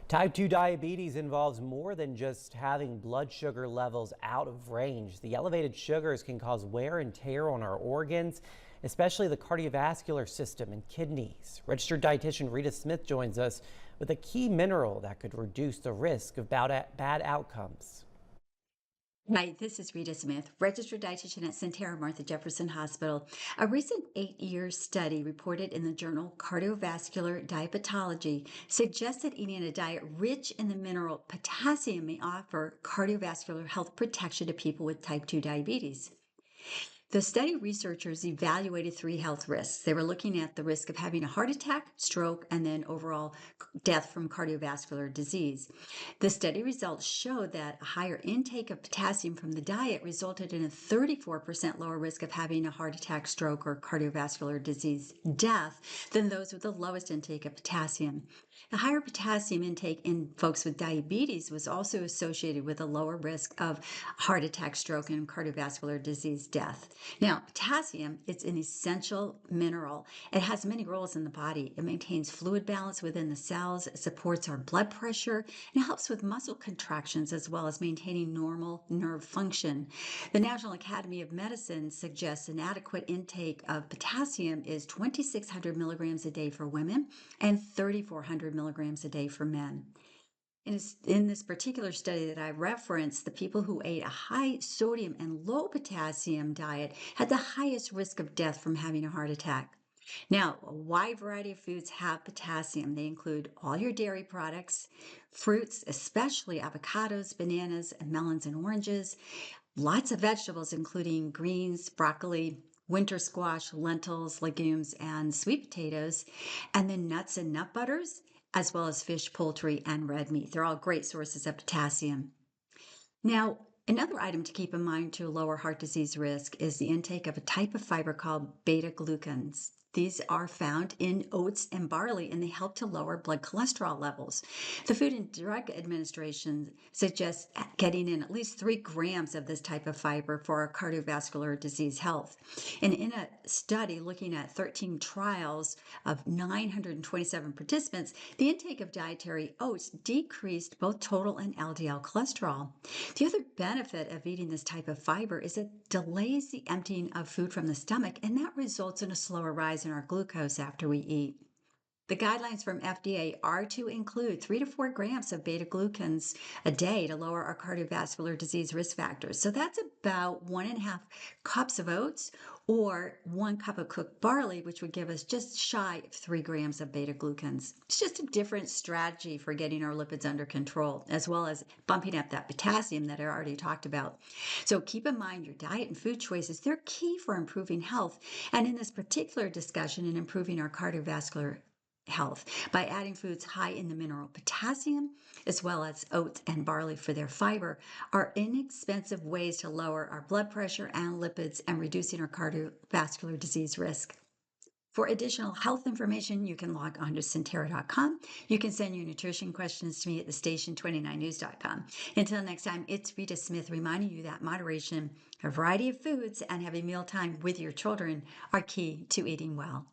Type 2 diabetes involves more than just having blood sugar levels out of range. The elevated sugars can cause wear and tear on our organs, especially the cardiovascular system and kidneys. Registered dietitian Rita Smith joins us with a key mineral that could reduce the risk of bad outcomes. Hi, this is Rita Smith, registered dietitian at Sentara Martha Jefferson Hospital. A recent 8-year study reported in the journal Cardiovascular Diabetology suggests that eating a diet rich in the mineral potassium may offer cardiovascular health protection to people with type 2 diabetes. The study researchers evaluated 3 health risks. They were looking at the risk of having a heart attack, stroke, and then overall death from cardiovascular disease. The study results showed that a higher intake of potassium from the diet resulted in a 34% lower risk of having a heart attack, stroke, or cardiovascular disease death than those with the lowest intake of potassium. The higher potassium intake in folks with diabetes was also associated with a lower risk of heart attack, stroke, and cardiovascular disease death. Now, potassium, it's an essential mineral. It has many roles in the body. It maintains fluid balance within the cells, it supports our blood pressure, and it helps with muscle contractions as well as maintaining normal nerve function. The National Academy of Medicine suggests an adequate intake of potassium is 2,600 milligrams a day for women and 3,400 milligrams a day for men. In this particular study that I referenced, the people who ate a high sodium and low potassium diet had the highest risk of death from having a heart attack. Now, a wide variety of foods have potassium. They include all your dairy products, fruits, especially avocados, bananas, and melons and oranges, lots of vegetables, including greens, broccoli, winter squash, lentils, legumes, and sweet potatoes, and then nuts and nut butters, as well as fish, poultry, and red meat. They're all great sources of potassium. Now, another item to keep in mind to lower heart disease risk is the intake of a type of fiber called beta-glucans. These are found in oats and barley, and they help to lower blood cholesterol levels. The Food and Drug Administration suggests getting in at least 3 grams of this type of fiber for our cardiovascular disease health. And in a study looking at 13 trials of 927 participants, the intake of dietary oats decreased both total and LDL cholesterol. The other benefit of eating this type of fiber is it delays the emptying of food from the stomach, and that results in a slower rise in our glucose after we eat. The guidelines from FDA are to include 3 to 4 grams of beta-glucans a day to lower our cardiovascular disease risk factors. So that's about 1.5 cups of oats or 1 cup of cooked barley, which would give us just shy of 3 grams of beta-glucans. It's just a different strategy for getting our lipids under control, as well as bumping up that potassium that I already talked about. So keep in mind your diet and food choices. They're key for improving health. And in this particular discussion, in improving our cardiovascular health by adding foods high in the mineral potassium, as well as oats and barley for their fiber, are inexpensive ways to lower our blood pressure and lipids and reducing our cardiovascular disease risk. For additional health information, you can log on to Sentara.com. You can send your nutrition questions to me at thestation29news.com. Until next time, it's Rita Smith reminding you that moderation, a variety of foods, and having mealtime with your children are key to eating well.